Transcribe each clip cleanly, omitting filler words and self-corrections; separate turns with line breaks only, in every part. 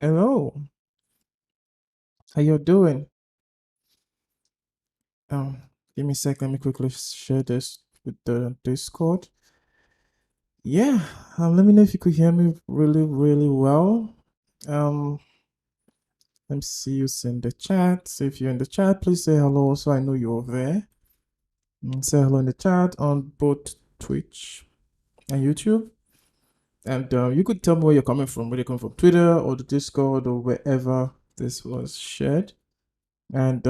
Hello, how you doing? Give me a sec. Let me quickly share this with the Discord. Yeah, let me know if you could hear me really, really well. Um, let me see you in the chat. So if you're in the chat, please say hello so I know you're there. Say hello in the chat on both Twitch and YouTube. And you could tell me where you're coming from, whether you're coming from Twitter or the Discord or wherever this was shared. And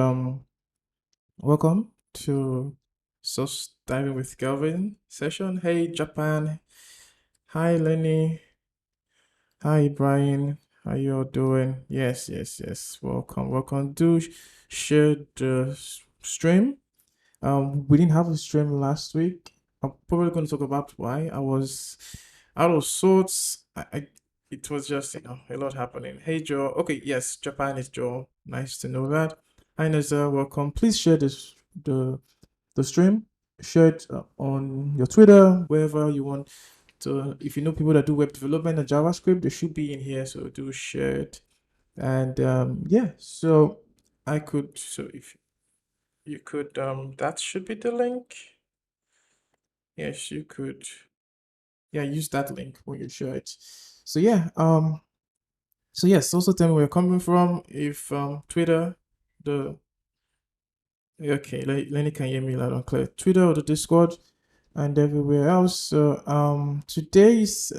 welcome to Sauce Diving with Kelvin session. Hey, Japan. Hi, Lenny. Hi, Brian. How you all doing? Yes, yes, yes. Welcome, welcome. Do share the stream. We didn't have a stream last week. I'm probably going to talk about why. I was out of sorts. It was just a lot happening. Hey, Joe. Okay, yes, Japan is Joe. Nice to know that. Hi, Nazar. Welcome. Please share the stream. Share it on your Twitter, wherever you want. So if you know people that do web development and JavaScript, they should be in here. So do share it. And yeah, so if you could, that should be the link. Yes, you could. Yeah, use that link when you share it. So yeah, so yes, also tell me where you're coming from. If Twitter, the okay, Lenny can hear me loud and clear. Twitter or the Discord and everywhere else. So today's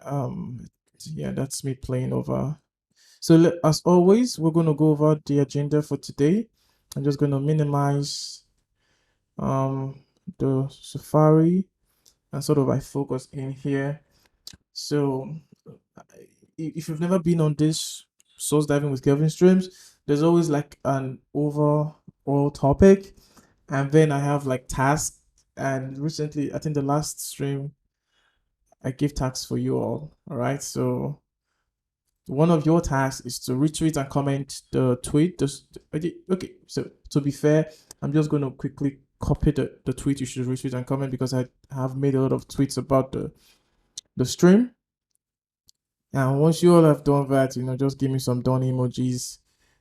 um yeah, that's me playing over. So as always, we're gonna go over the agenda for today. I'm just gonna minimize um the Safari and sort of I focus in here. So if you've never been on this source diving with Kelvin streams, there's always like an overall topic, and then I have like tasks. And recently, I think the last stream I gave tasks for you all. All right, so one of your tasks is to retweet and comment the tweet. Okay, so to be fair, I'm just going to quickly copy the tweet you should retweet and comment because I have made a lot of tweets about the stream. And once you all have done that, just give me some done emojis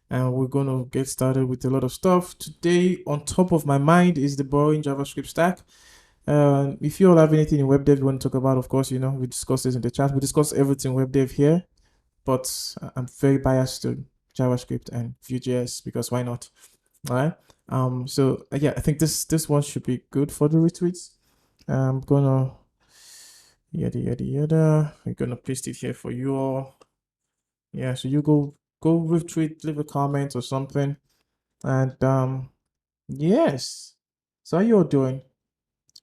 and we're going to get started with a lot of stuff. Today, on top of my mind is the boring JavaScript stack. If you all have anything in web dev you want to talk about, of course, we discuss this in the chat. We discuss everything web dev here, but I'm very biased to JavaScript and Vue.js because why not? All right. So yeah, I think this one should be good for the retweets. I'm gonna yada yada yada. I'm gonna paste it here for you all. Yeah. So you go retweet, leave a comment or something, and yes. So how you all doing?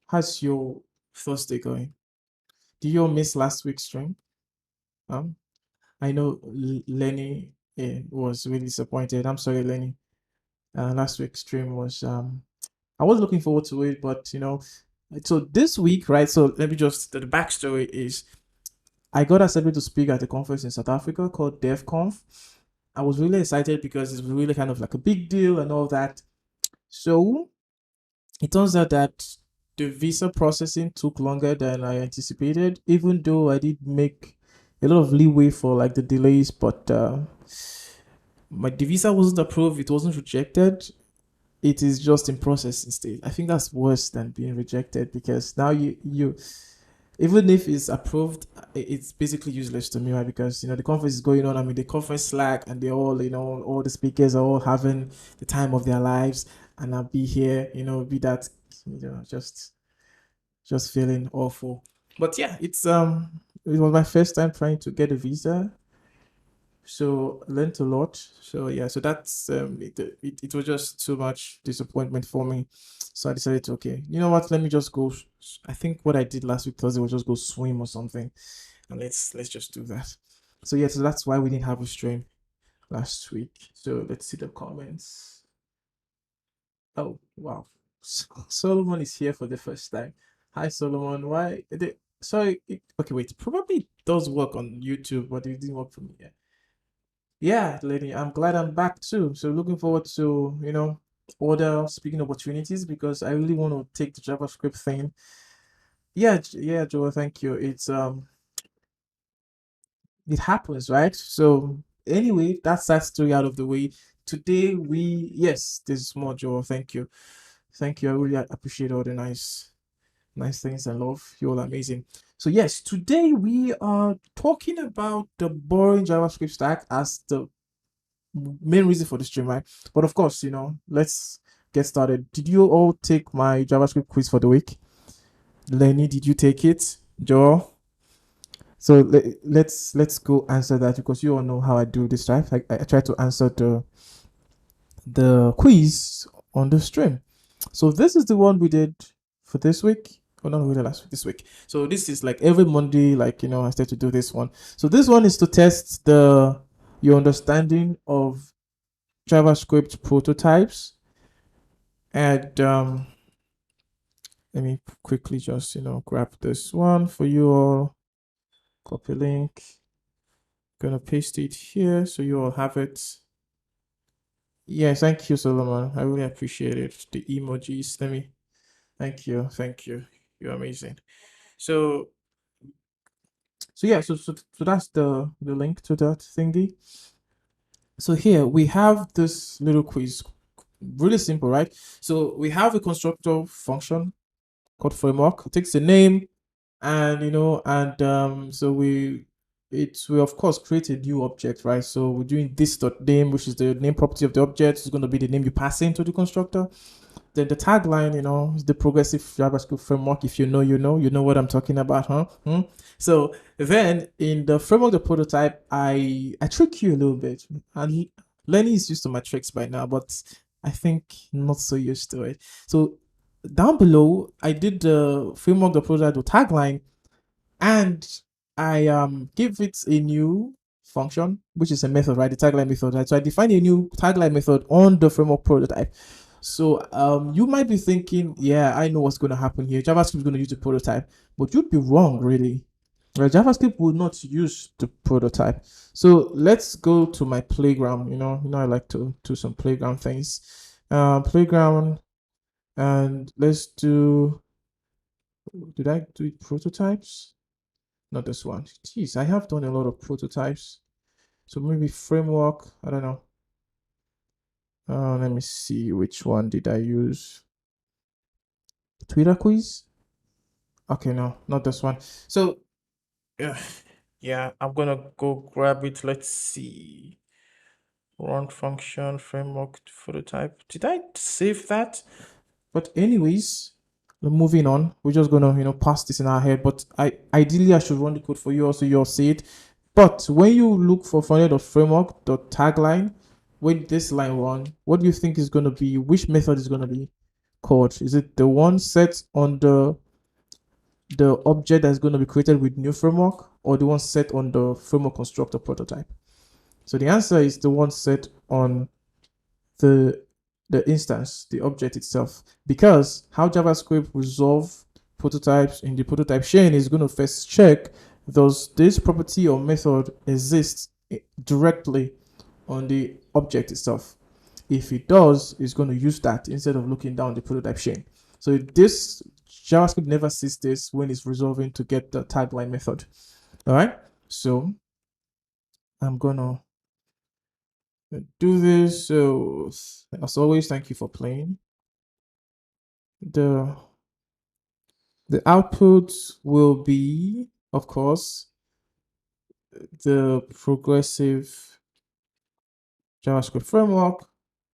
How's your Thursday going? Did you all miss last week's stream? Um, I know Lenny was really disappointed. I'm sorry, Lenny. Last week's stream was I was looking forward to it, but so this week, right? So let me just the backstory is I got accepted to speak at a conference in South Africa called DevConf. I was really excited because it's really kind of like a big deal and all that. So it turns out that the visa processing took longer than I anticipated, even though I did make a lot of leeway for like the delays, but my the visa wasn't approved, it wasn't rejected, it is just in processing state. I think that's worse than being rejected because now you even if it's approved, it's basically useless to me, right? Because the conference is going on. I mean, the conference Slack, and they all all the speakers are all having the time of their lives, and I'll be here, be that, just feeling awful. But yeah, it was my first time trying to get a visa, so I learned a lot. So yeah, so that's it was just too much disappointment for me. So I decided to, okay, you know what, let me just go. I think what I did last week Thursday was just go swim or something, and let's just do that. So yeah, so that's why we didn't have a stream last week. So let's see the comments. Oh wow, Solomon is here for the first time. Hi Solomon, why sorry, okay, wait, probably does work on YouTube, but it didn't work for me yet. Yeah, lady, I'm glad I'm back too. So looking forward to, other speaking opportunities because I really want to take the JavaScript thing. Yeah, yeah, Joe, thank you. It's it happens, right? So anyway, that's that story out of the way. Today yes, this is more Joel. Thank you. Thank you. I really appreciate all the nice things and love. You're all amazing. So yes, today we are talking about the boring JavaScript stack as the main reason for the stream, right? But of course, let's get started. Did you all take my JavaScript quiz for the week? Lenny, did you take it? Joel? So let's go answer that, because you all know how I do this, right? I try to answer the quiz on the stream. So this is the one we did for this week. Oh no, we did last week, this week. So this is like every Monday, like I start to do this one. So this one is to test your understanding of JavaScript prototypes. And let me quickly just grab this one for you all. Copy link. Gonna paste it here so you all have it. Yeah, thank you, Solomon. I really appreciate it. The emojis. Thank you. You're amazing. So yeah, so that's the link to that thingy. So here we have this little quiz. Really simple, right? So we have a constructor function called framework. It takes a name, and so we of course create a new object, right? So we're doing this dot name, which is the name property of the object. It's going to be the name you pass into the constructor. Then the tagline, is the progressive JavaScript framework. If you know what I'm talking about, huh? So then in the framework, the prototype, I trick you a little bit, and Lenny is used to my tricks by now, but I think not so used to it. So down below, I did the framework, the prototype, the tagline, and I give it a new function, which is a method, right? The tagline method, right? So I define a new tagline method on the framework prototype. So you might be thinking, yeah, I know what's going to happen here. JavaScript is going to use the prototype, but you'd be wrong, really. Right? JavaScript will not use the prototype. So let's go to my playground. I like to do some playground things. Playground, and let's do. Did I do prototypes? Not this one. Jeez, I have done a lot of prototypes. So maybe framework. I don't know. Let me see, which one did I use? Twitter quiz? Okay, no, not this one. So yeah, I'm gonna go grab it. Let's see. Run function, framework, prototype. Did I save that? But anyways, moving on. We're just gonna pass this in our head. But ideally I should run the code for you also. You'll see it. But when you look for frontend.framework.tagline, when this line run, what do you think is gonna be? Which method is gonna be called? Is it the one set on the object that's going to be created with new framework, or the one set on the framework constructor prototype? So the answer is the one set on the instance, the object itself, because how JavaScript resolve prototypes in the prototype chain is going to first check, does this property or method exist directly on the object itself? If it does, it's going to use that instead of looking down the prototype chain. So this JavaScript never sees this when it's resolving to get the tagline method. All right, so I'm gonna do this. So as always, thank you for playing. The output will be, of course, the progressive JavaScript framework,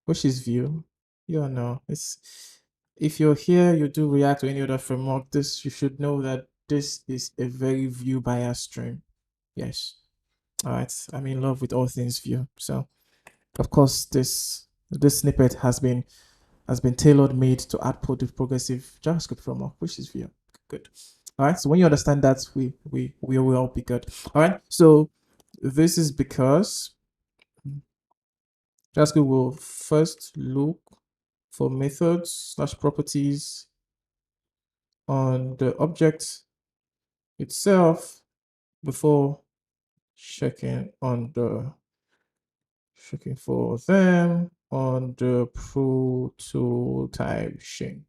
which is Vue. You know, if you're here, you do React or any other framework, you should know that this is a very Vue bias stream. Yes. All right. I'm in love with all things Vue. So, of course, this snippet has been tailor made to output the progressive JavaScript framework, which is Vue. Good. All right. So when you understand that, we will all be good. All right. So this is because JavaScript will first look for methods / properties on the object itself before checking for them on the prototype chain.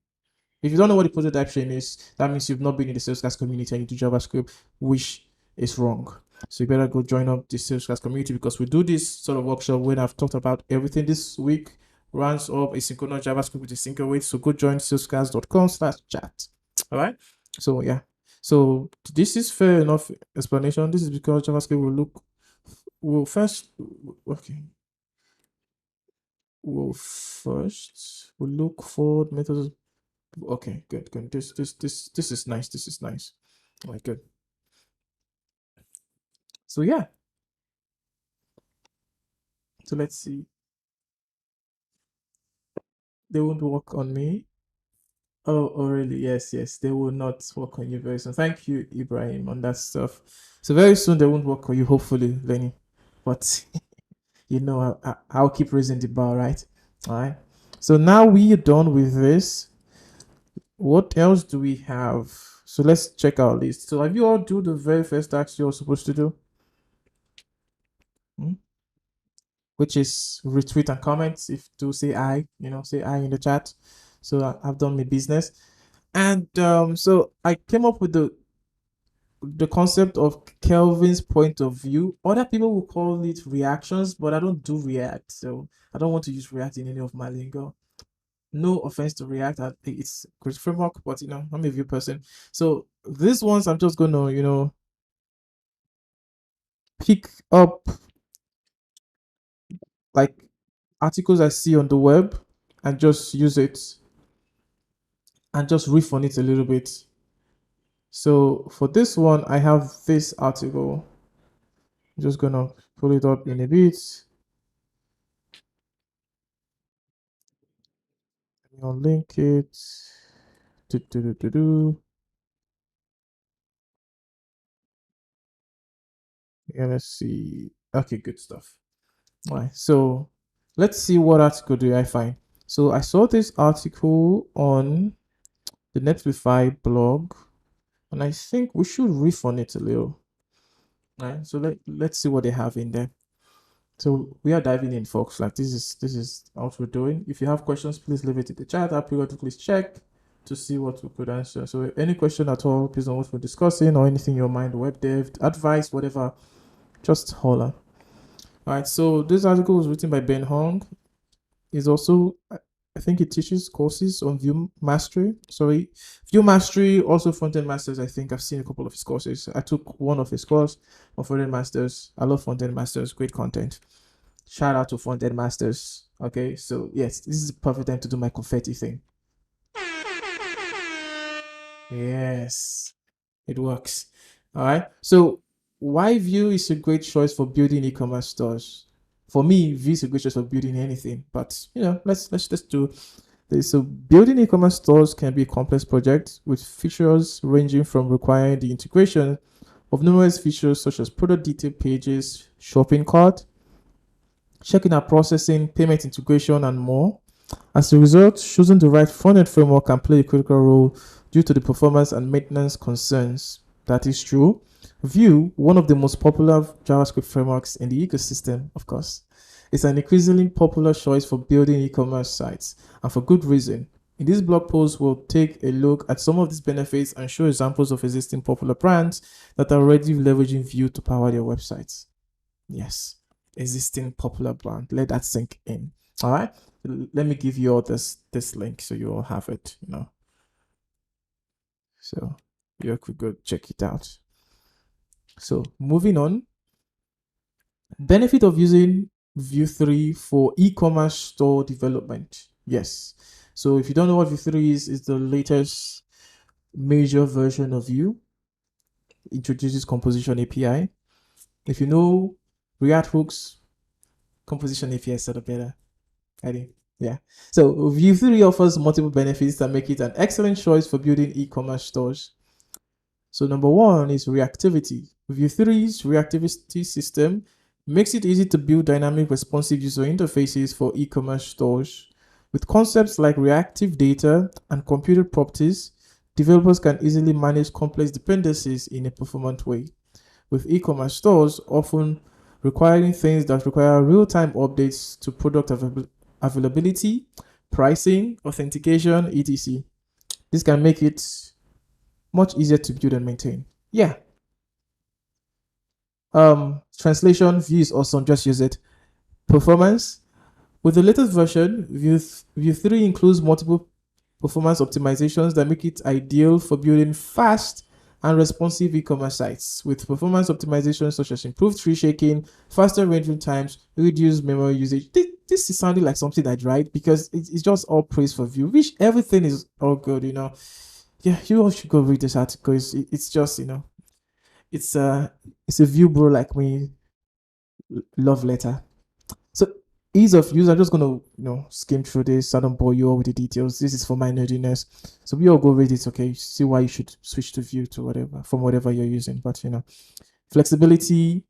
If you don't know what the prototype chain is, that means you've not been in the sales class community and you do JavaScript, which is wrong. So you better go join up the sales class community, because we do this sort of workshop when I've talked about everything this week. Runs up asynchronous JavaScript with asynchronous weight. So go join salesclass.com/chat. All right. So yeah. So this is fair enough explanation. This is because JavaScript will first, okay. We'll look for methods. Okay, good. This is nice. This is nice. All right, good. So yeah. So let's see. They won't work on me. Oh, really? Yes. They will not work on you very soon. Thank you, Ibrahim, on that stuff. So very soon they won't work on you, hopefully, Lenny. But I'll keep raising the bar, right? All right. So now we are done with this. What else do we have? So let's check our list. So have you all do the very first task you're supposed to do? Which is retweet and comment. If to say say I in the chat. So I've done my business. And so I came up with the concept of Kelvin's point of view. Other people will call it reactions, but I don't do React, so I don't want to use React in any of my lingo. No offense to React, I think it's a great framework, but I'm a view person. So these ones I'm just gonna pick up like articles I see on the web and just use it and just riff on it a little bit. So for this one, I have this article. I'm just gonna pull it up in a bit. I'll link it. Do, do, do, do, do. Yeah, let's see. Okay, good stuff. All right, so let's see what article do I find. So I saw this article on the Netlify blog, and I think we should riff on it a little. All right, so let's see what they have in there. So we are diving in, folks. Like this is what we're doing. If you have questions, please leave it in the chat. I'll periodically check to see what we could answer. So any question at all based on what we're discussing or anything in your mind, web dev, advice, whatever, just holler. All right, so this article was written by Ben Hong. He's also, I think he teaches courses on Vue Mastery. Sorry, Vue Mastery, also Front-End Masters. I think I've seen a couple of his courses. I took one of his courses on Front-End Masters. I love Front-End Masters, great content. Shout out to Front-End Masters. Okay, so yes, this is the perfect time to do my confetti thing. Yes, it works. All right, so why Vue is a great choice for building e-commerce stores? For me, Vue is a great choice for building anything, but let's just do this. So building e-commerce stores can be a complex project with features ranging from requiring the integration of numerous features such as product detail pages, shopping cart, checking out processing, payment integration, and more. As a result, choosing the right front-end framework can play a critical role due to the performance and maintenance concerns. That is true. Vue, one of the most popular JavaScript frameworks in the ecosystem, of course, is an increasingly popular choice for building e-commerce sites, and for good reason. In this blog post, we'll take a look at some of these benefits and show examples of existing popular brands that are already leveraging Vue to power their websites. Yes, existing popular brand. Let that sink in. All right. Let me give you all this link so you all have it. So you could go check it out. So moving on. Benefit of using Vue 3 for e-commerce store development. Yes. So if you don't know what Vue 3 is, it's the latest major version of Vue. Introduces composition API. If you know React hooks, composition API is sort of better. I think. Yeah. So Vue 3 offers multiple benefits that make it an excellent choice for building e-commerce stores. So number one is reactivity. Vue 3's reactivity system makes it easy to build dynamic responsive user interfaces for e-commerce stores. With concepts like reactive data and computed properties, developers can easily manage complex dependencies in a performant way. With e-commerce stores often requiring things that require real-time updates to product availability, pricing, authentication, etc. This can make it much easier to build and maintain. Yeah. Translation, Vue is awesome, just use it. Performance, with the latest version, Vue 3 includes multiple performance optimizations that make it ideal for building fast and responsive e-commerce sites. With performance optimizations such as improved tree shaking, faster rendering times, reduced memory usage. This is sounding like something I'd write because it's just all praise for Vue, which everything is all good, Yeah, you all should go read this article. It's just, it's a Vue bro like me love letter. So ease of use, I'm just gonna skim through this. I don't bore you all with the details. This is for my nerdiness. So we all go read it, okay? See why you should switch to Vue to whatever from whatever you're using. But flexibility.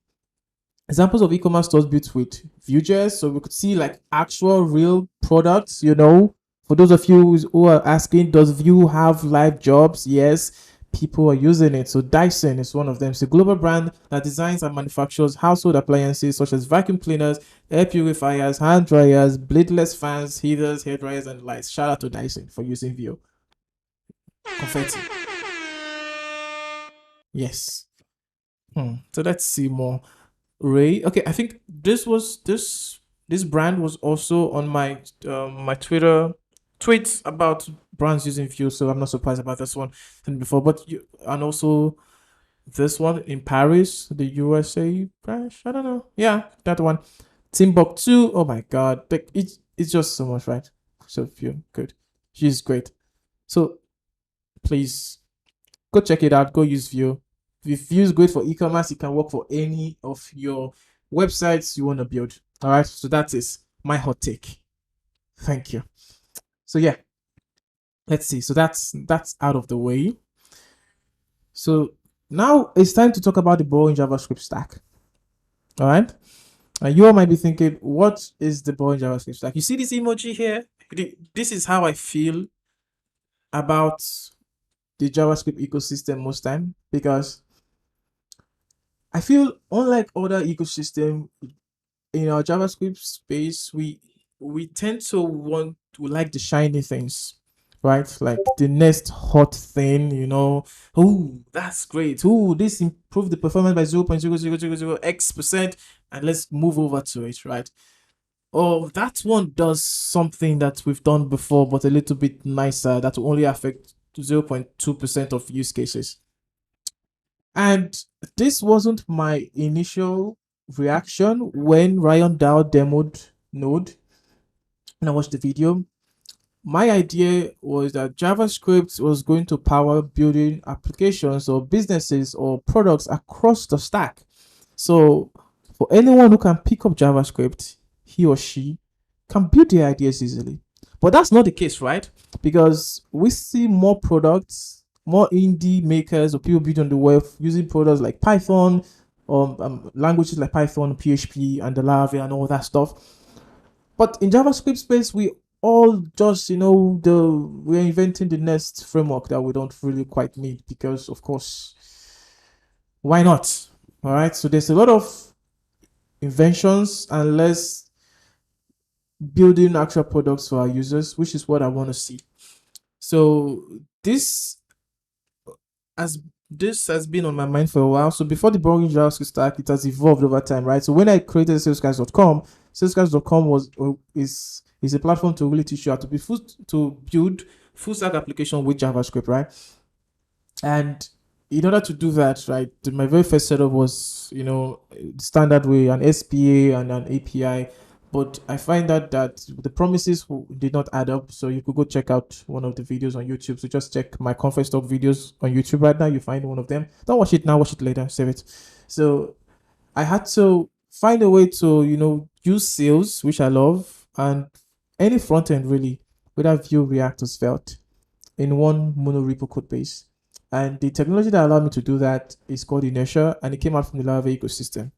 Examples of e-commerce stores built with Vue.js. So we could see like actual real products, For those of you who are asking, does Vue have live jobs? Yes, people are using it. So Dyson is one of them. It's a global brand that designs and manufactures household appliances such as vacuum cleaners, air purifiers, hand dryers, bladeless fans, heaters, hair dryers, and lights. Shout out to Dyson for using Vue. Confetti. Yes. So let's see more. Ray. Okay, I think this brand was also on my Twitter tweets about brands using Vue, so I'm not surprised about this one than before. But and also this one in Paris, the USA branch. I don't know. Yeah, that one. Timbuktu. Oh my God, like it's just so much, right? So Vue, good. She's great. So please go check it out. Go use Vue. If Vue is great for e-commerce, it can work for any of your websites you want to build. All right. So that is my hot take. Thank you. So yeah, let's see. So that's out of the way. So now it's time to talk about the boring JavaScript stack. All right. And you all might be thinking, what is the boring JavaScript stack? You see this emoji here? This is how I feel about the JavaScript ecosystem most time, because I feel unlike other ecosystem in our JavaScript space, we tend to want to like the shiny things, right? Like the next hot thing, Oh, that's great. Oh, this improved the performance by 0.0000x%, and let's move over to it, right? Oh, that one does something that we've done before, but a little bit nicer, that will only affect 0.2% of use cases. And this wasn't my initial reaction when Ryan Dow demoed Node and I watched the video. My idea was that JavaScript was going to power building applications or businesses or products across the stack. So for anyone who can pick up JavaScript, he or she can build their ideas easily. But that's not the case, right? Because we see more products, more indie makers or people building on the web using products like Python, or languages like Python, PHP, and the Laravel and all that stuff. But in JavaScript space, we all just, we're inventing the next framework that we don't really quite need because, of course, why not? All right. So there's a lot of inventions and less building actual products for our users, which is what I want to see. So as this has been on my mind for a while. So before the boring JavaScript stack, it has evolved over time, right? So when I created salesguys.com is a platform to really teach you how to build full stack application with JavaScript, right? And in order to do that, right, my very first setup was, standard way, an SPA and an API. But I find that the promises did not add up. So you could go check out one of the videos on YouTube. So just check my conference talk videos on YouTube right now. You find one of them. Don't watch it now, watch it later, save it. So I had to find a way to, use Sales, which I love, and any front end really, whether Vue, React, or Svelte, in one monorepo code base. And the technology that allowed me to do that is called Inertia, and it came out from the Laravel ecosystem.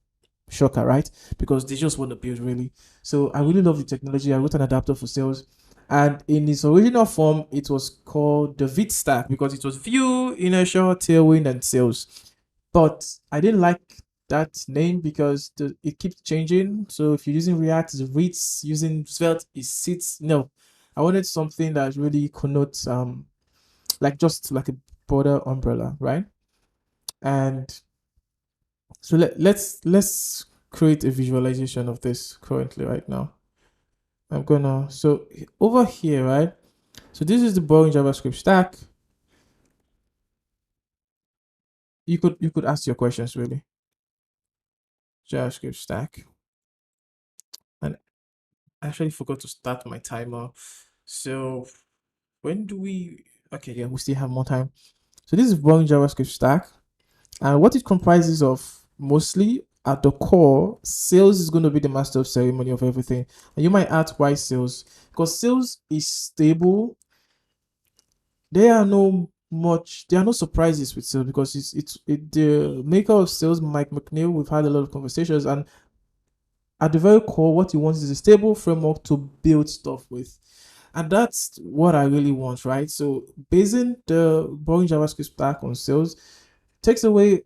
Shocker, right? Because they just want to build really. So I really love the technology. I wrote an adapter for Sales, and in its original form, it was called the Vite stack because it was Vue, Inertia, Tailwind, and Sales. But I didn't like that name because it keeps changing. So if you're using React, it's Vite. Using Svelte, it sits. No, I wanted something that really connotes like just like a broader umbrella, right? And So let's create a visualization of this currently right now. I'm gonna, so over here, right? So this is the boring JavaScript stack. You could ask your questions really. JavaScript stack. And I actually forgot to start my timer. So when do we, okay, yeah, we still have more time. So this is boring JavaScript stack. And what it comprises of mostly at the core, sales is going to be the master of ceremony of everything. And you might ask why sales? Because sales is stable. There are no surprises with sales because the maker of sales, Mike McNeil. We've had a lot of conversations, and at the very core, what he wants is a stable framework to build stuff with. And that's what I really want, right? So basing the boring JavaScript stack on sales takes away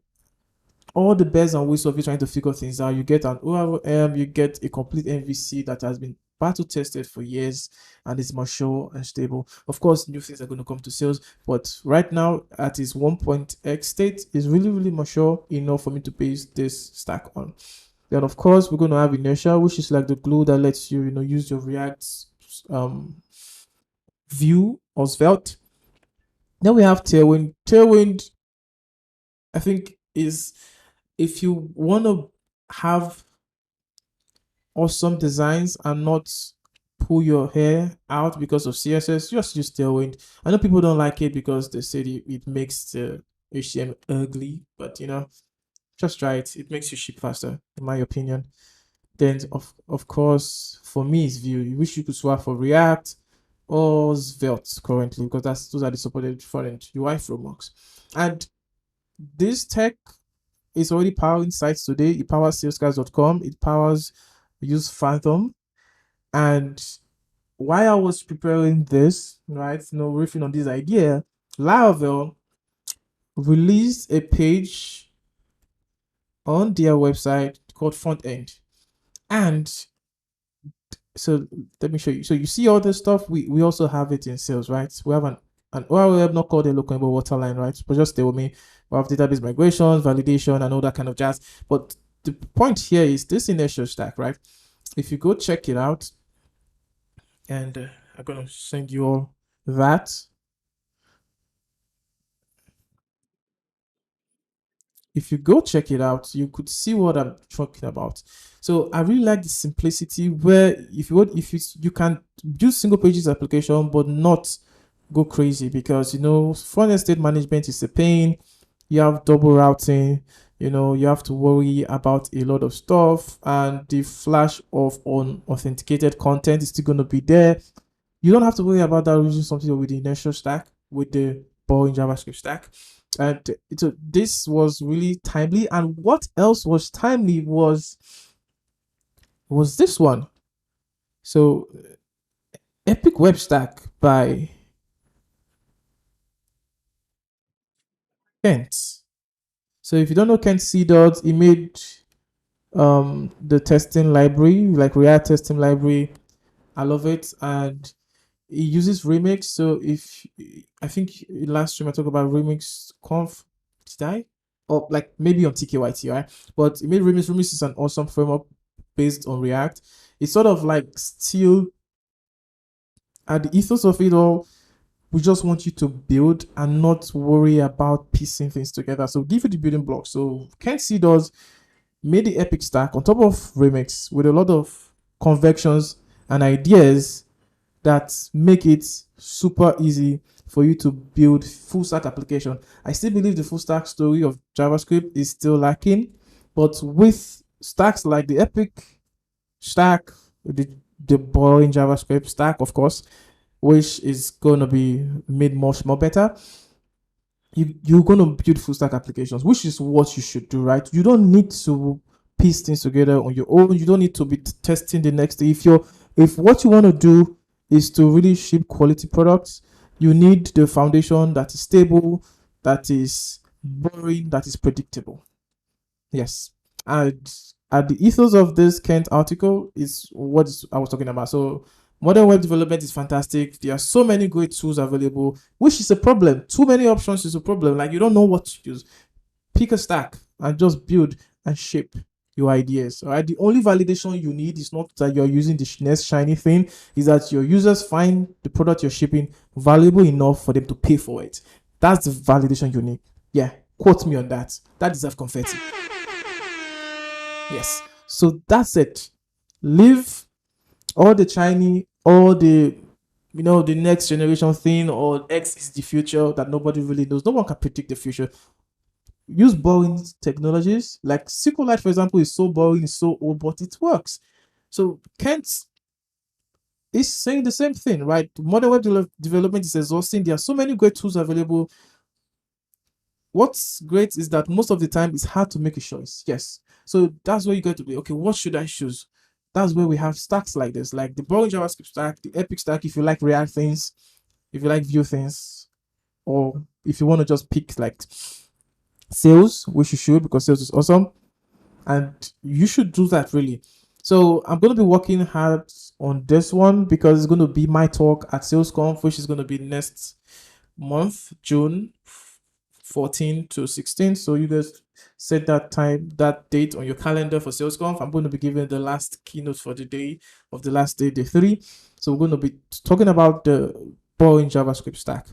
all the bells and whistles of you trying to figure things out. You get an ORM, you get a complete MVC that has been battle tested for years and is mature and stable. Of course, new things are going to come to sales, but right now at its 1.x state is really, really mature enough for me to base this stack on. Then of course we're going to have inertia, which is like the glue that lets you, use your React view or svelte. Then we have tailwind. Tailwind, I think, is if you want to have awesome designs and not pull your hair out because of CSS, just use tailwind. I know people don't like it because they say it makes the HTML ugly, but just try it. It makes you ship faster, in my opinion. Then of course, for me, it's Vue. You wish you could swap for React or Svelte currently, because those are the supported front-end UI frameworks. And this tech is already powering sites today. It powers salesguys.com. It powers use Phantom. And while I was preparing this, right, riffing on this idea, Laravel released a page on their website called Front End. And so let me show you. So you see all this stuff. We also have it in sales, right? We have an ORM, not called a local but waterline, right? But just stay with me. We have database migrations, validation, and all that kind of jazz. But the point here is this inertial stack, right? If you go check it out, and I'm gonna send you all that. If you go check it out, you could see what I'm talking about. So I really like the simplicity where if you can do single pages application but not go crazy, because front end state management is a pain. You have double routing, you have to worry about a lot of stuff, and the flash of unauthenticated content is still going to be there. You don't have to worry about that using something with the inertial stack, with the boring JavaScript stack. And so this was really timely. And what else was timely was this one. So Epic Web Stack by Kent. So if you don't know Kent C. He made the testing library, like React testing library. I love it. And it uses Remix. So if I think last stream I talked about Remix Conf, did I? Or like maybe on TKYT, right? But it made Remix. Remix is an awesome framework based on React. It's sort of like still at the ethos of it all. We just want you to build and not worry about piecing things together. So give you the building blocks. So Kent C made the Epic stack on top of Remix with a lot of convections and ideas that make it super easy for you to build full stack application. I still believe the full stack story of JavaScript is still lacking, but with stacks like the Epic stack, the boring JavaScript stack, of course, which is gonna be made much more better, you're gonna build full stack applications, which is what you should do, right? You don't need to piece things together on your own. You don't need to be testing the next day. If what you want to do is to really ship quality products, you need the foundation that is stable, that is boring, that is predictable. Yes. And at the ethos of this Kent article is what I was talking about. So modern web development is fantastic. There are so many great tools available, which is a problem. Too many options is a problem. Like you don't know what to use. Pick a stack and just build. and shape your ideas. All right. The only validation you need is not that you're using the next shiny thing, is that your users find the product you're shipping valuable enough for them to pay for it. That's the validation you need. Yeah. Quote me on that. That deserves confetti. Yes. So that's it. Leave all the shiny, all the the next generation thing, or X is the future that nobody really knows. No one can predict the future. Use boring technologies like SQLite, for example, is so boring, it's so old, but it works. So Kent is saying the same thing, right? Modern web development is exhausting. There are so many great tools available. What's great is that most of the time it's hard to make a choice. Yes. So that's where you get to be, okay, what should I choose? That's where we have stacks like this, like the boring JavaScript stack, the Epic stack, if you like React things, if you like Vue things, or if you want to just pick like sales, which you should, because sales is awesome. And you should do that really. So I'm going to be working hard on this one because it's going to be my talk at SalesConf, which is going to be next month, June 14 to 16. So you guys set that date on your calendar for SalesConf. I'm going to be giving the last keynote for the day of the last day, day 3. So we're going to be talking about the boring JavaScript stack.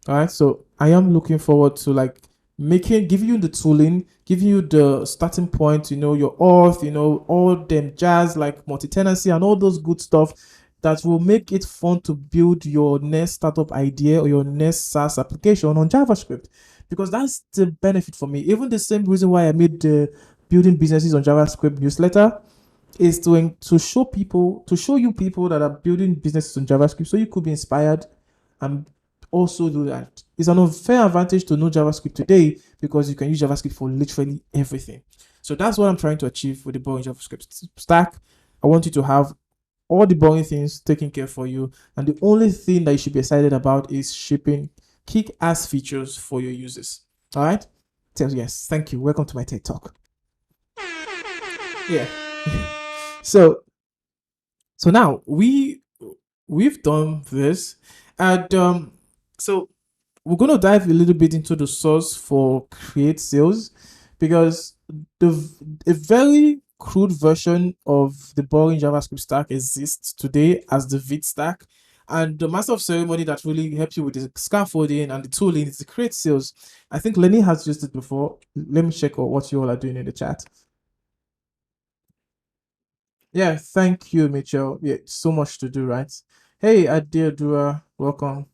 All right. So I am looking forward to like giving you the tooling, giving you the starting point, your auth, all them jazz like multi-tenancy and all those good stuff that will make it fun to build your next startup idea or your next SaaS application on JavaScript. Because that's the benefit for me. Even the same reason why I made the building businesses on JavaScript newsletter is to show you people that are building businesses on JavaScript, so you could be inspired and also do that. It's an unfair advantage to know JavaScript today because you can use JavaScript for literally everything. So that's what I'm trying to achieve with the boring JavaScript stack. I want you to have all the boring things taken care for you, and the only thing that you should be excited about is shipping kick-ass features for your users. All right? So yes, thank you. Welcome to my TED Talk. Yeah. so now we've done this, and so we're going to dive a little bit into the source for create sales, because a very crude version of the boring JavaScript stack exists today as the Vite stack, and the master of ceremony that really helps you with the scaffolding and the tooling is the create sales. I think Lenny has used it before. Let me check what you all are doing in the chat. Yeah, thank you, Mitchell. Yeah, so much to do, right? Hey, Adeodura, welcome.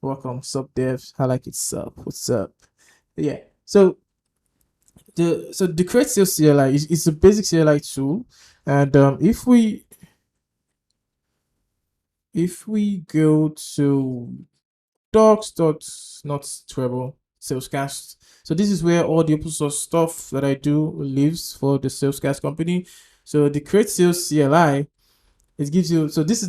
Welcome, sub devs. I like it, sub. What's up? Yeah. So the create sales CLI is a basic CLI tool, and if we go to not treble salescast, so this is where all the open source stuff that I do lives for the salescast company. So the create sales CLI, it gives you, so this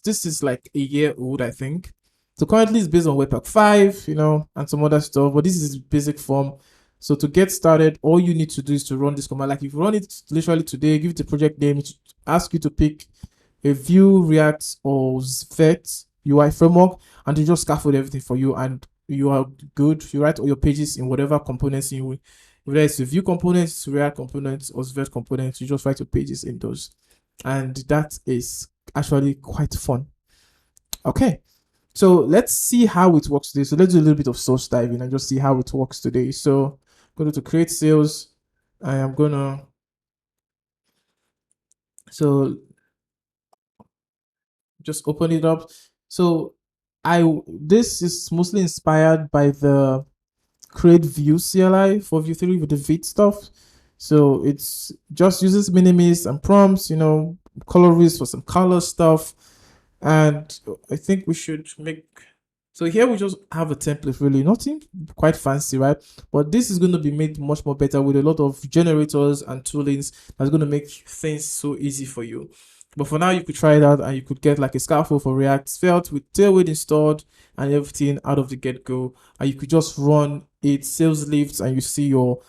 is like a year old, I think. So currently it's based on Webpack 5, and some other stuff, but this is basic form. So to get started, all you need to do is to run this command. Like if you run it literally today, give it a project name, it ask you to pick a Vue, React, or Svelte UI framework, and they just scaffold everything for you, and you are good. You write all your pages in whatever components you, whether it's a Vue components, React components, or Svelte components, you just write your pages in those. And that is actually quite fun. Okay, so let's see how it works today. So let's do a little bit of source diving and just see how it works today. So I'm going to create sales. I am gonna, so just open it up. So this is mostly inspired by the create Vue CLI for Vue 3 with the Vite stuff. So it's just uses minimis and prompts, colorist for some color stuff. And I think we should make, so here we just have a template, really nothing quite fancy, right? But this is going to be made much more better with a lot of generators and toolings that's going to make things so easy for you. But for now, you could try it out and you could get like a scaffold for React Svelte with Tailwind installed and everything out of the get-go. And you could just run it, sales lifts, and you see your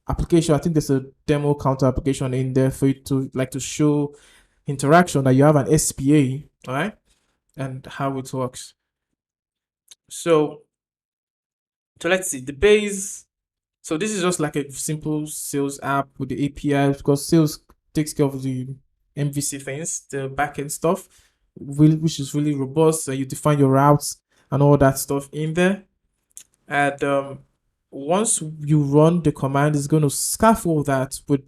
application. I think there's a demo counter application in there for you to show interaction that you have an SPA, all right, and how it works. So let's see the base. So this is just like a simple sales app with the API, because sales takes care of the MVC things, the backend stuff, which is really robust. So you define your routes and all that stuff in there. And once you run the command, it's going to scaffold that with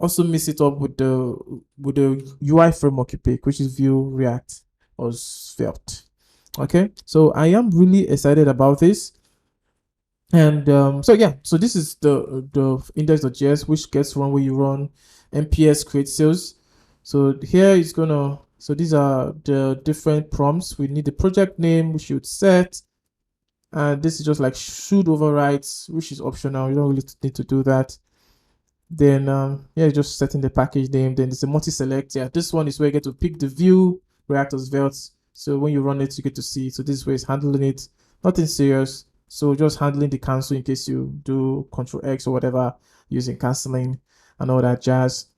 also mix it up with the UI framework you pick, which is Vue, React, or Svelte. Okay, so I am really excited about this. And so yeah, so this is the index.js, which gets run when you run nps create sales. So here it's gonna, so these are the different prompts. We need the project name, we should set, and this is just like should overwrite, which is optional. You don't really need to do that. Then yeah, just setting the package name. Then there's a multi-select. Yeah, this one is where you get to pick the view, React or Svelte. So when you run it, you get to see. So this way is handling it. Nothing serious. So just handling the cancel in case you do Control X or whatever, using canceling and all that jazz.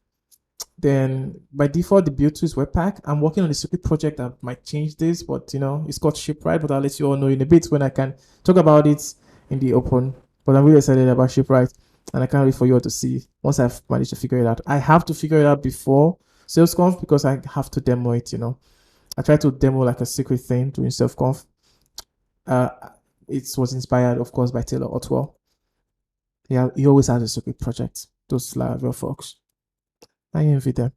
Then by default, the build to is Webpack. I'm working on a secret project that might change this, but you know, it's called Shipwright, but I'll let you all know in a bit when I can talk about it in the open. But I'm really excited about Shipwright, and I can't wait for you all to see once I've managed to figure it out. I have to figure it out before SalesConf because I have to demo it, you know. I tried to demo like a secret thing during SalesConf. Uh, it was inspired, of course, by Taylor Otwell. Yeah, he always has a secret project. Those Laravel folks. I envy them.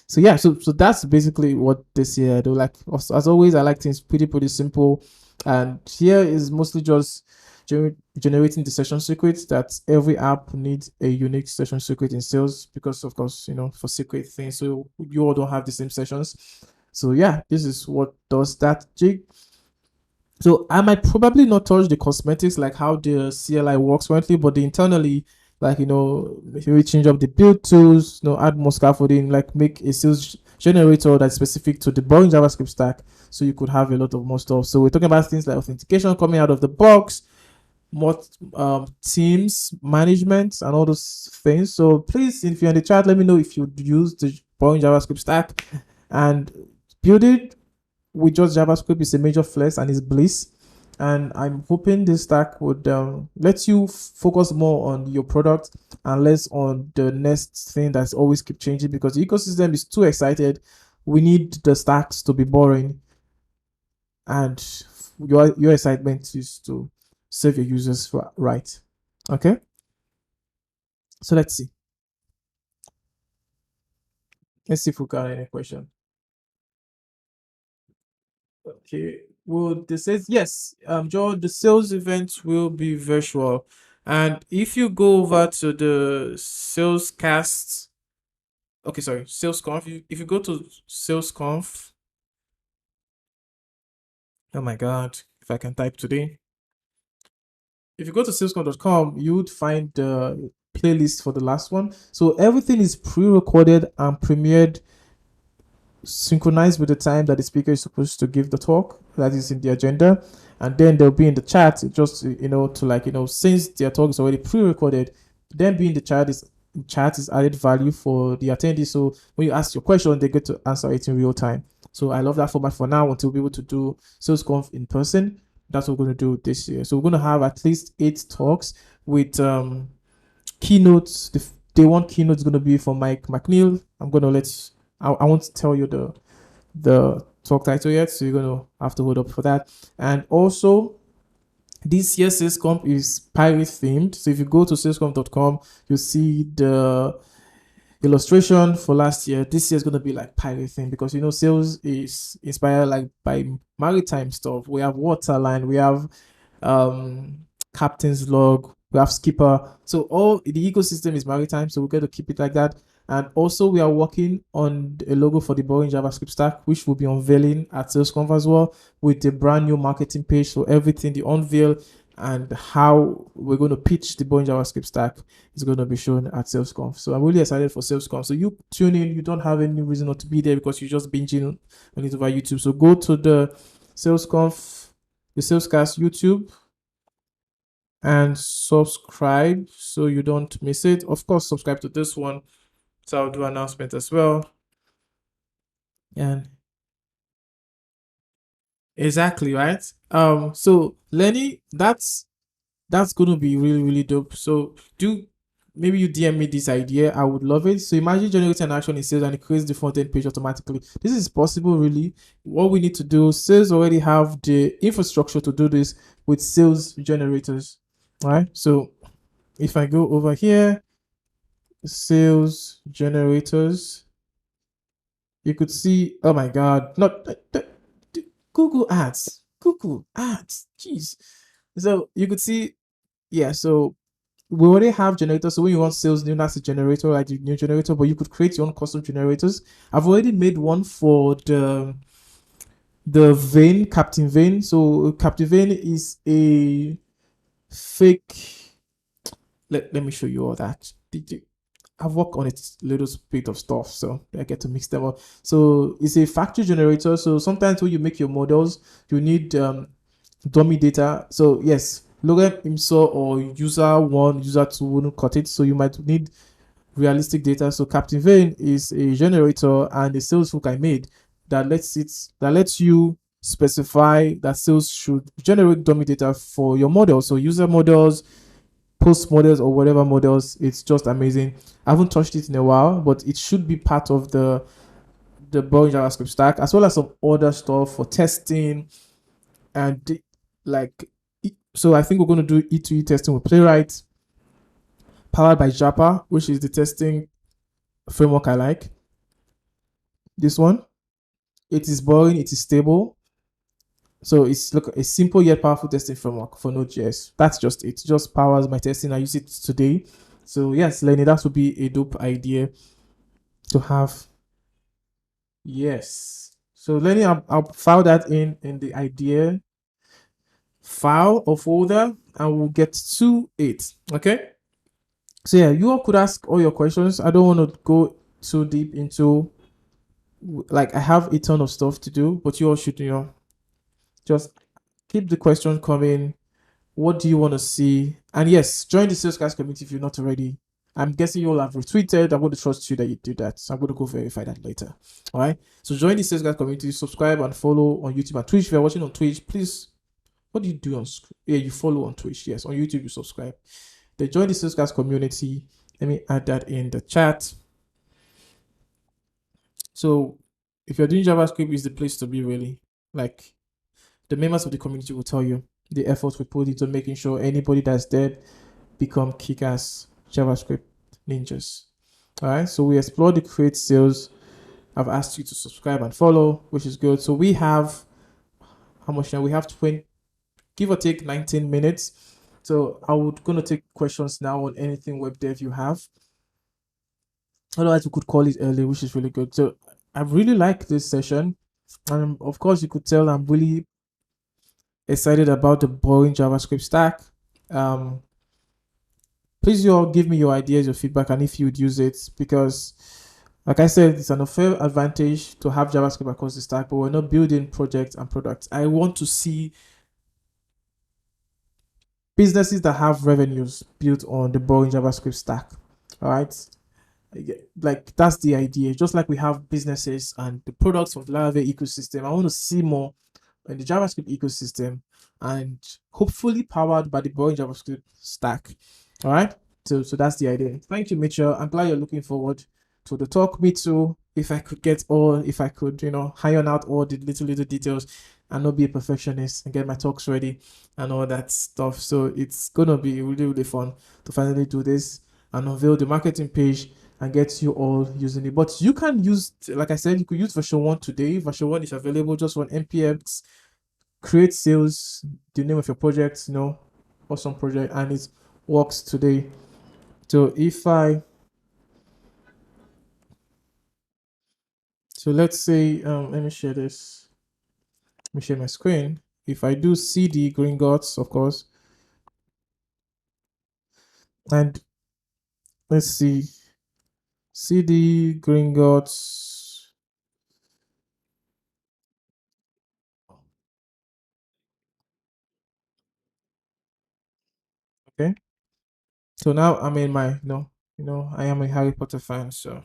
So yeah, so that's basically what this year I do. Like as always, I like things pretty simple, and here is mostly just generating the session secrets. That every app needs a unique session secret in sales, because of course, you know, for secret things, so you all don't have the same sessions. So yeah, this is what does that jig. So I might probably not touch the cosmetics, like how the CLI works currently, but the internally, like, you know, if you change up the build tools, you know, add more scaffolding, like make a sales generator that's specific to the Boring JavaScript stack, so you could have a lot of more stuff. So we're talking about things like authentication coming out of the box, more teams management and all those things. So please, if you're in the chat, let me know if you use the Boring JavaScript stack and build it with just JavaScript is a major flex and is bliss. And I'm hoping this stack would let you focus more on your product and less on the next thing that's always keep changing, because the ecosystem is too excited. We need the stacks to be boring, and your excitement is to serve your users right. Okay, so let's see. Let's see if we got any question. Okay. Well, this says yes. Joe, the sales event will be virtual, and if you go over to the sales cast, okay, sorry, sales conf. If you go to sales conf, oh my God, if I can type today. If you go to salesconf.com, you would find the playlist for the last one. So everything is pre-recorded and premiered, synchronized with the time that the speaker is supposed to give the talk that is in the agenda, and then they'll be in the chat, just, you know, to, like, you know, since their talk is already pre-recorded, then being the chat is added value for the attendees. So when you ask your question, they get to answer it in real time. So I love that format for now until we're able to do SalesConf in person. That's what we're going to do this year. So we're going to have at least 8 talks with keynotes. The day one keynote is going to be from Mike McNeil. I'm going to I won't tell you the talk title yet, so you're gonna have to hold up for that. And also, this year's SalesConf is pirate themed. So if you go to salesconf.com, you'll see the illustration for last year. This year is gonna be like pirate themed, because, you know, sales is inspired like by maritime stuff. We have waterline, we have captain's log, we have skipper. So all the ecosystem is maritime, so we're going to keep it like that. And also, we are working on a logo for the Boring JavaScript stack, which will be unveiling at SalesConf as well, with a brand new marketing page. So everything, the unveil and how we're going to pitch the Boring JavaScript stack is going to be shown at SalesConf. So I'm really excited for SalesConf. So you tune in, you don't have any reason not to be there, because you're just binging on it over YouTube. So go to the SalesConf, the Salescast YouTube, and subscribe so you don't miss it. Of course, subscribe to this one, so I'll do announcement as well. And exactly, right. So Lenny, that's that's going to be really, really dope. So maybe you DM me this idea. I would love it. So imagine generating an action in sales and it creates the front end page automatically. This is possible, really. What we need to do, sales already have the infrastructure to do this with sales generators. All right. So if I go over here, sales generators, you could see, oh my God, not Google Ads. Google Ads. Jeez. So you could see, yeah, so we already have generators. So when you want sales new, that's a generator, like the new generator, but you could create your own custom generators. I've already made one for the vein, Captain Vein. So Captain Vein is a fake. Let me show you all that. I've worked on it little bit of stuff, so I get to mix them up. So it's a factory generator. So sometimes when you make your models, you need dummy data. So yes, login IMSO or user one, user two wouldn't cut it. So you might need realistic data. So Captain Vein is a generator and a sales hook I made that lets you specify that sales should generate dummy data for your model. So user models, post models, or whatever models. It's just amazing. I haven't touched it in a while, but it should be part of the Boring JavaScript stack, as well as some other stuff for testing and like. So I think we're going to do E2E testing with Playwright, powered by Japa, which is the testing framework I like. This one, it is boring, it is stable. So it's like a simple yet powerful testing framework for Node.js. That's just it. It just powers my testing. I use it today. So yes, Lenny, that would be a dope idea to have. Yes. So Lenny, I'll file that in the idea file or folder, and we'll get to it. Okay. So yeah, you all could ask all your questions. I don't want to go too deep into, like, I have a ton of stuff to do, but you all should, just keep the questions coming. What do you want to see? And yes, join the Sales Guys community if you're not already. I'm guessing you all have retweeted. I'm going to trust you that you do that. So I'm going to go verify that later. All right. So join the Sales Guys community, subscribe and follow on YouTube and Twitch. If you're watching on Twitch, please, what do you do on screen? Yeah, you follow on Twitch. Yes, on YouTube, you subscribe. Then join the Sales Guys community. Let me add that in the chat. So if you're doing JavaScript, is the place to be, really. Like, the members of the community will tell you the efforts we put into making sure anybody that's dead become kick-ass JavaScript ninjas. All right, so we explored the create sales. I've asked you to subscribe and follow, which is good. So we have, how much now? We have 20, give or take 19 minutes. So I would gonna take questions now on anything web dev you have. Otherwise, we could call it early, which is really good. So I really like this session. And of course, you could tell I'm really excited about the Boring JavaScript stack. Please, you all give me your ideas, your feedback, and if you would use it, because, like I said, it's an unfair advantage to have JavaScript across the stack, but we're not building projects and products. I want to see businesses that have revenues built on the Boring JavaScript stack. All right. Like, that's the idea. Just like we have businesses and the products from the Laravel ecosystem, I want to see more in the JavaScript ecosystem, and hopefully powered by the Boring JavaScript stack. All right. So that's the idea. Thank you, Mitchell. I'm glad you're looking forward to the talk. Me too. If I could, iron out all the little details and not be a perfectionist and get my talks ready and all that stuff. So it's gonna be really, really fun to finally do this and unveil the marketing page and get you all using it. But you can use, like I said, you could use version 1 today. Version 1 is available. Just run npx create sales, the name of your project, awesome project, and it works today. So let's say, let me share this. Let me share my screen. If I do cd green gods, of course, and let's see, cd green gods. Okay. So now I'm in my, I am a Harry Potter fan, so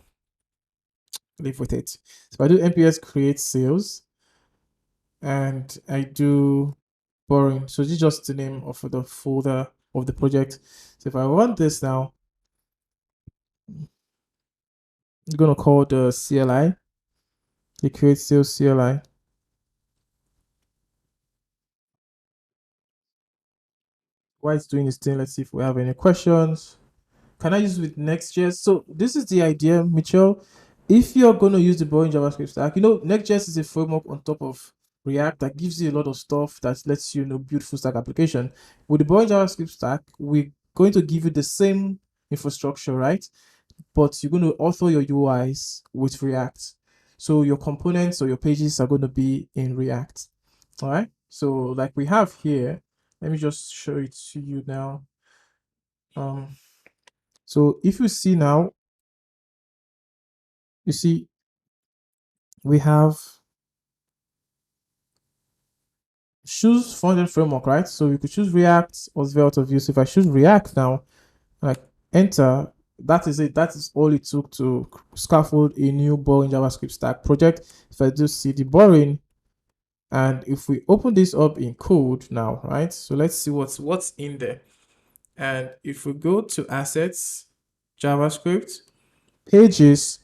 live with it. So I do nps create sales and I do boring. So this is just the name of the folder of the project. So if I run this now, I'm gonna call the CLI, the create sales CLI. While it's doing this thing, let's see if we have any questions. Can I use it with Next.js? So this is the idea, Mitchell. If you're going to use the Boring JavaScript stack, Next.js is a framework on top of React that gives you a lot of stuff that lets you build full stack application. With the Boring JavaScript stack, we're going to give you the same infrastructure, right? But you're going to author your UIs with React. So your components or your pages are going to be in React. All right. So like we have here, let me just show it to you now. So if you see now, you see we have choose front-end framework, right? So you could choose React or Svelte of you. So if I choose React now, like enter, that is it. That is all it took to scaffold a new Boring JavaScript stack project. If I do see the Boring, and if we open this up in code now, right? So let's see what's in there. And if we go to assets, JavaScript, pages,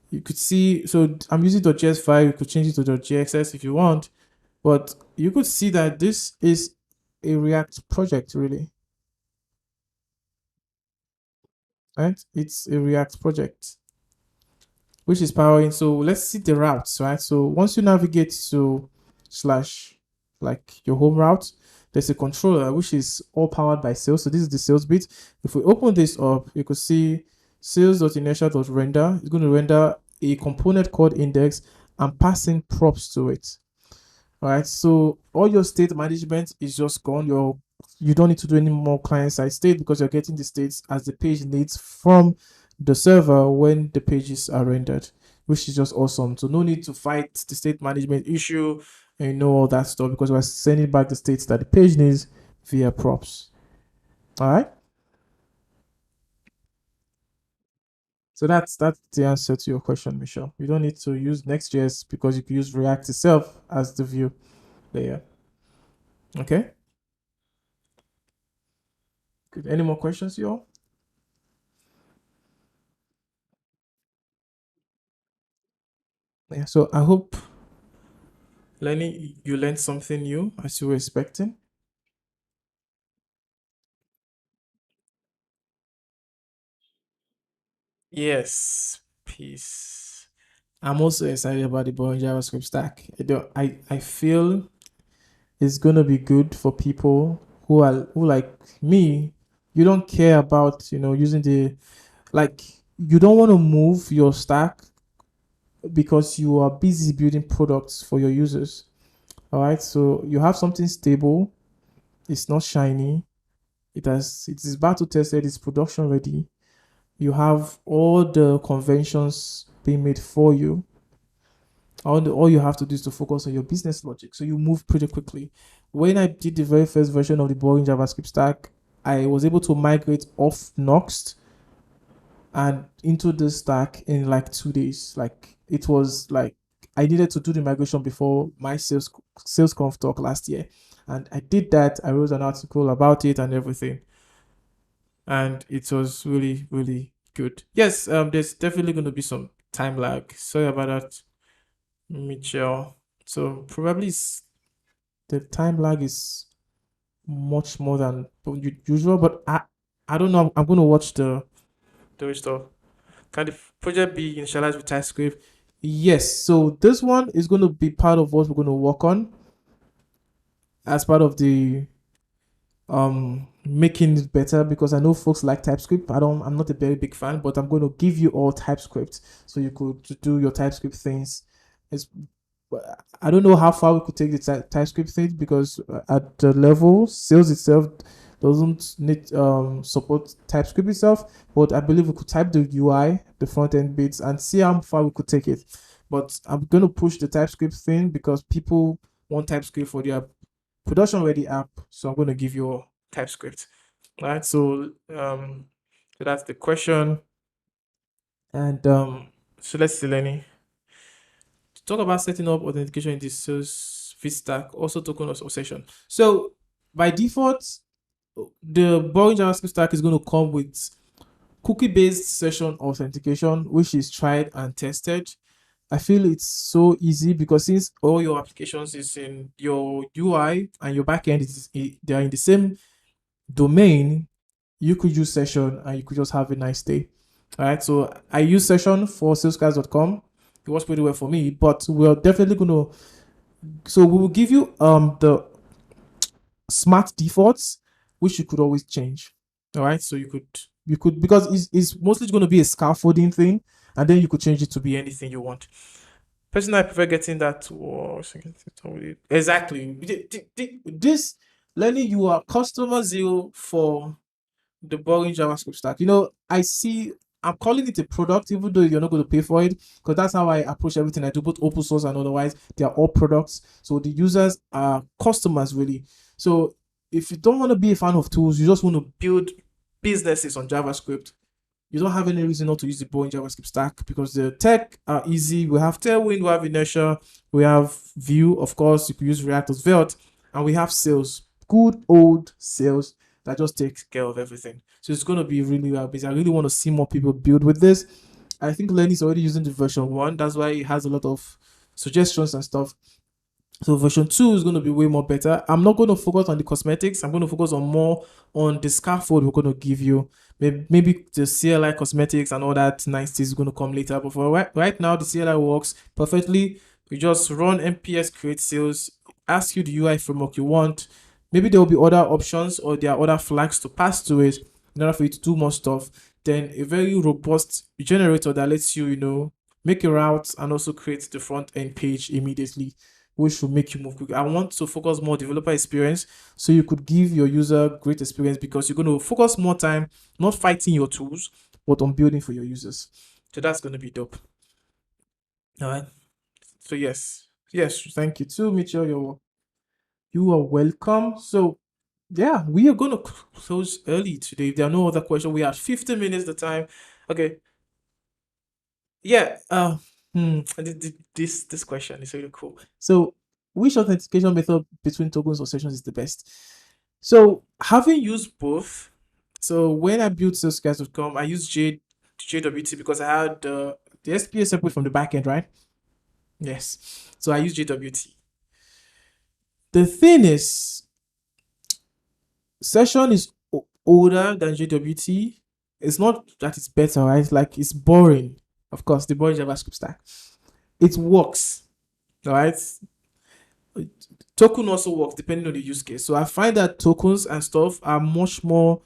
you could see, so I'm using .js file, you could change it to .gxs if you want, but you could see that this is a React project, really, right? It's a React project, which is powering. So let's see the routes, right? So once you navigate to slash, like your home route, there's a controller, which is all powered by sales. So this is the sales bit. If we open this up, you could see sales.inertia.render. It's going to render a component called index and passing props to it. All right, so all your state management is just gone. You don't need to do any more client-side state because you're getting the states as the page needs from the server when the pages are rendered, which is just awesome. So no need to fight the state management issue and all that stuff because we're sending back the states that the page needs via props. All right. So that's the answer to your question, Michelle. You don't need to use Next.js because you can use React itself as the view layer. Okay. Good. Any more questions, y'all? Yeah. So I hope, Lenny, you learned something new as you were expecting. Yes. Peace. I'm also excited about the Boring JavaScript stack. I feel it's gonna be good for people who like me. You don't care about using the, like, you don't want to move your stack because you are busy building products for your users. All right, so you have something stable. It's not shiny. It is battle tested. It's production ready. You have all the conventions being made for you. All you have to do is to focus on your business logic. So you move pretty quickly. When I did the very first version of the Boring JavaScript stack, I was able to migrate off Noxt and into the stack in like 2 days. Like it was like I needed to do the migration before my sales conf talk last year, and I did that. I wrote an article about it and everything, and it was really really good. Yes, there's definitely going to be some time lag. Sorry about that, Mitchell. So probably the time lag is much more than usual, but I don't know. I'm going to watch the stuff. Can the project be initialized with TypeScript? Yes. So this one is going to be part of what we're going to work on as part of the making it better, because I know folks like TypeScript. I'm not a very big fan, but I'm going to give you all TypeScript so you could do your TypeScript things. It's I don't know how far we could take the TypeScript thing because at the level sales itself doesn't need support TypeScript itself, but I believe we could type the UI, the front end bits, and see how far we could take it. But I'm going to push the TypeScript thing because people want TypeScript for their production ready app, so I'm going to give you TypeScript. All right, so that's the question. And so let's see, Lenny. To talk about setting up authentication in the sales stack, also token of obsession. So by default, the Boring JavaScript stack is going to come with cookie-based session authentication, which is tried and tested. I feel it's so easy because since all your applications is in your UI and your backend they are in the same domain, you could use session and you could just have a nice day. All right. So I use session for salesguys.com. It works pretty well for me, but we're definitely gonna. So we will give you the smart defaults, which you could always change. All right. So you could because it's mostly going to be a scaffolding thing, and then you could change it to be anything you want. Personally, I prefer getting that. Exactly. This learning you are customer zero for the Boring JavaScript stack. I'm calling it a product, even though you're not going to pay for it, because that's how I approach everything I do, both open source and otherwise. They are all products. So the users are customers, really. So if you don't want to be a fan of tools, you just want to build businesses on JavaScript, you don't have any reason not to use the Boring JavaScript stack because the tech are easy. We have Tailwind, we have Inertia, we have Vue, of course, you could use React as Svelte, and we have Sales. Good old Sales that just takes care of everything. So it's going to be really well busy. I really want to see more people build with this. I think Lenny is already using the version 1. That's why it has a lot of suggestions and stuff. So version 2 is going to be way more better. I'm not going to focus on the cosmetics. I'm going to focus on more on the scaffold we're going to give you. Maybe the CLI cosmetics and all that nice is going to come later. But for right now, the CLI works perfectly. You just run nps create sales, ask you the UI framework you want. Maybe there will be other options or there are other flags to pass to it in order for you to do more stuff. Then a very robust generator that lets you, make a route and also create the front end page immediately, which will make you move quick. I want to focus more developer experience so you could give your user great experience because you're going to focus more time not fighting your tools but on building for your users. So that's going to be dope. All right. So yes, thank you too, Mitchell. You are welcome. So yeah, we are going to close early today. If there are no other questions, we have 15 minutes the time. Okay. Yeah. This question is really cool. So, which authentication method between tokens or sessions is the best? So, having used both, so when I built salesguys.com, I used JWT because I had the SPA separate from the backend, right? Yes. So I used JWT. The thing is, session is older than JWT. It's not that it's better, right? Like it's boring. Of course, the boring JavaScript stack. It works, right? Token also works depending on the use case. So I find that tokens and stuff are much more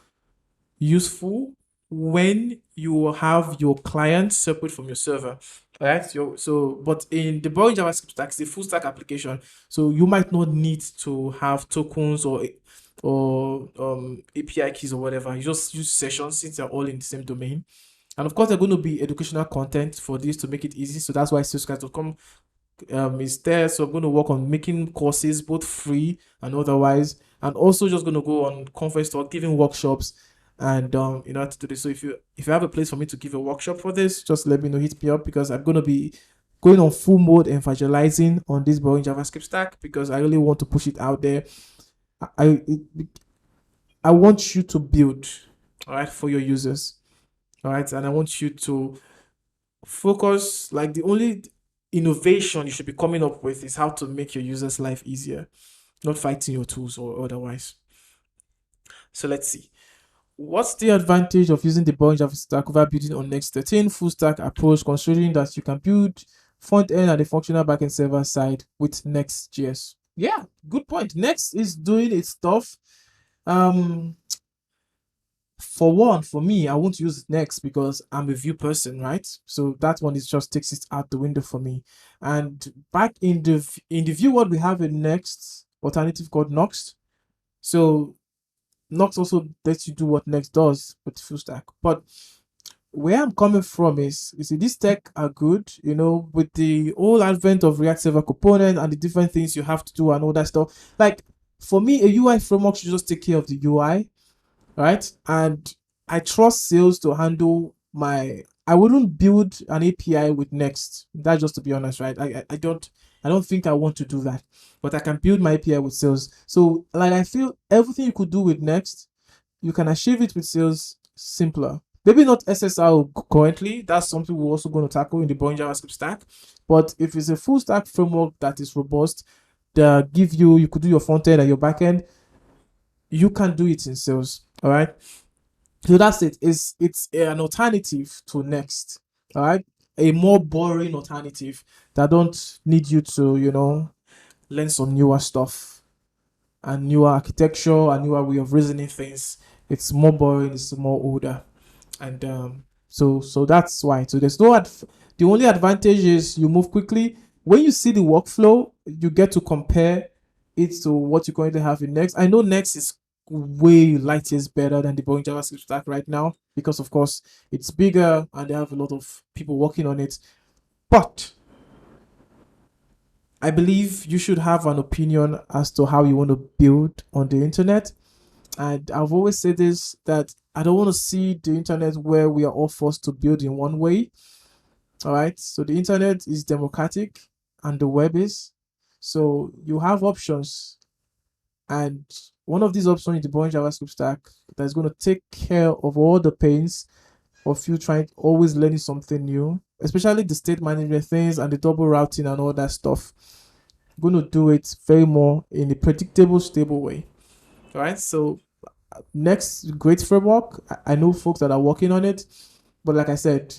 useful when you have your client separate from your server, right? But in the boring JavaScript stack, it's a full stack application, so you might not need to have tokens or API keys or whatever. You just use sessions since they're all in the same domain. And of course, they're going to be educational content for this to make it easy. So that's why salesguys.com is there. So I'm going to work on making courses both free and otherwise, and also just going to go on conference talk, giving workshops, and to do this. So if you have a place for me to give a workshop for this, just let me know, hit me up, because I'm going to be going on full mode evangelizing on this boring JavaScript stack because I really want to push it out there. I want you to build, all right, for your users, all right, and I want you to focus. Like, the only innovation you should be coming up with is how to make your users' life easier, not fighting your tools or otherwise. So let's see. What's the advantage of using the boring JavaScript stack over building on Next13 full stack approach, considering that you can build front end and a functional backend server side with Next.js? Yeah, good point. Next is doing its stuff. For one, for me, I won't use Next because I'm a Vue person, right? So that one is just takes it out the window for me. And back in the Vue world, we have a Next alternative called Nox. So Nox also lets you do what Next does with full stack. But where I'm coming from is, you see, these tech are good, with the whole advent of React Server Component and the different things you have to do and all that stuff. Like, for me, a UI framework should just take care of the UI, right? And I trust Sales to handle I wouldn't build an API with Next. That's just to be honest, right? I don't think I want to do that, but I can build my API with Sales. So, like, I feel everything you could do with Next, you can achieve it with sales simpler. Maybe not SSR currently. That's something we're also going to tackle in the Boring JavaScript stack. But if it's a full stack framework that is robust, that give you could do your front end and your back end, you can do it in sales. All right. So that's it. It's an alternative to Next. All right. A more boring alternative that don't need you to, learn some newer stuff and newer architecture and newer way of reasoning things. It's more boring, it's more older. And so that's why. So there's no the only advantage is you move quickly. When you see the workflow, you get to compare it to what you currently have in Next. I know Next is way light years better than the Boring JavaScript stack right now because of course it's bigger and they have a lot of people working on it. But I believe you should have an opinion as to how you want to build on the internet. And I've always said this, that I don't want to see the internet where we are all forced to build in one way. All right. So the internet is democratic and the web is. So you have options. And one of these options is the Boring JavaScript stack that is going to take care of all the pains of you trying always learning something new, especially the state management things and the double routing and all that stuff. I'm going to do it very more in a predictable, stable way. All right. So Next, great framework. I know folks that are working on it, but like I said,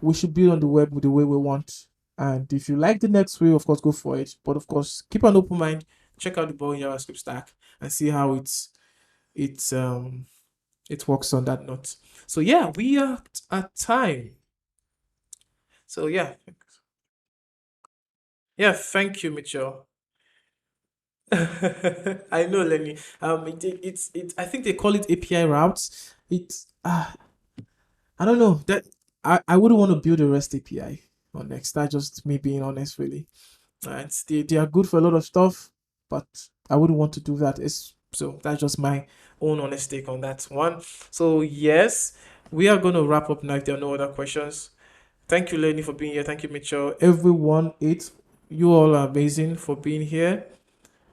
we should build on the web with the way we want. And if you like the next way, of course, go for it. But of course, keep an open mind. Check out the Boring JavaScript stack and see how it works on that note. So yeah, we are at time. So yeah, thank you, Mitchell. I know, Lenny. It's I think they call it API routes. It's I don't know that I wouldn't want to build a REST API on Next. That's just me being honest, really. They are good for a lot of stuff, but I wouldn't want to do that. So that's just my own honest take on that one. So yes, we are gonna wrap up now if there are no other questions. Thank you, Lenny, for being here. Thank you, Mitchell. Everyone, you all are amazing for being here.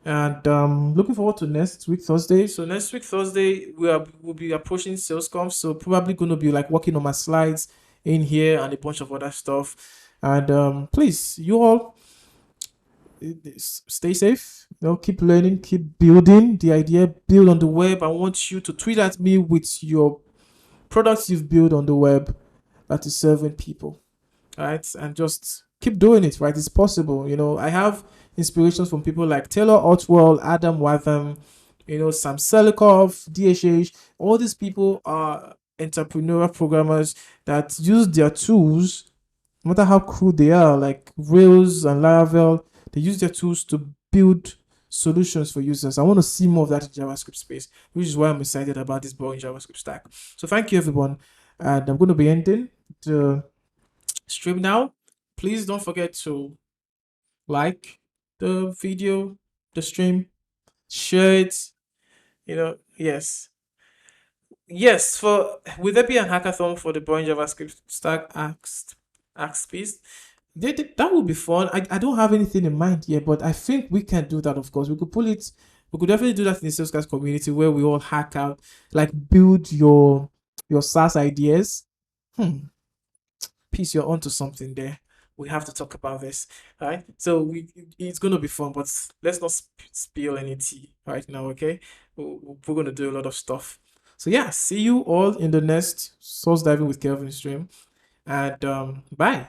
And looking forward to next week Thursday. So next week Thursday we'll be approaching SalesConf. So probably going to be like working on my slides in here and a bunch of other stuff. And please, you all stay safe. Keep learning, keep building. The idea, build on the web. I want you to tweet at me with your products you've built on the web that is serving people. All right, and just keep doing it. Right, it's possible. I have inspirations from people like Taylor Otwell, Adam Watham, Sam Selikov, DHH. All these people are entrepreneurial programmers that use their tools, no matter how crude they are, like Rails and Laravel. They use their tools to build solutions for users. I want to see more of that in JavaScript space, which is why I'm excited about this Boring JavaScript stack. So thank you, everyone. And I'm going to be ending the stream now. Please don't forget to like the video, the stream, share it. Yes. Will there be an hackathon for the Boring JavaScript stack ask piece? That would be fun. I don't have anything in mind yet, but I think we can do that. Of course, we could pull it. We could definitely do that in the Sales Guys community where we all hack out, like build your SaaS ideas. Peace, you're onto something there. We have to talk about this, right? So it's gonna be fun, but let's not spill any tea right now, okay? We're gonna do a lot of stuff. So yeah, see you all in the next Source Diving with Kelvin stream, and bye.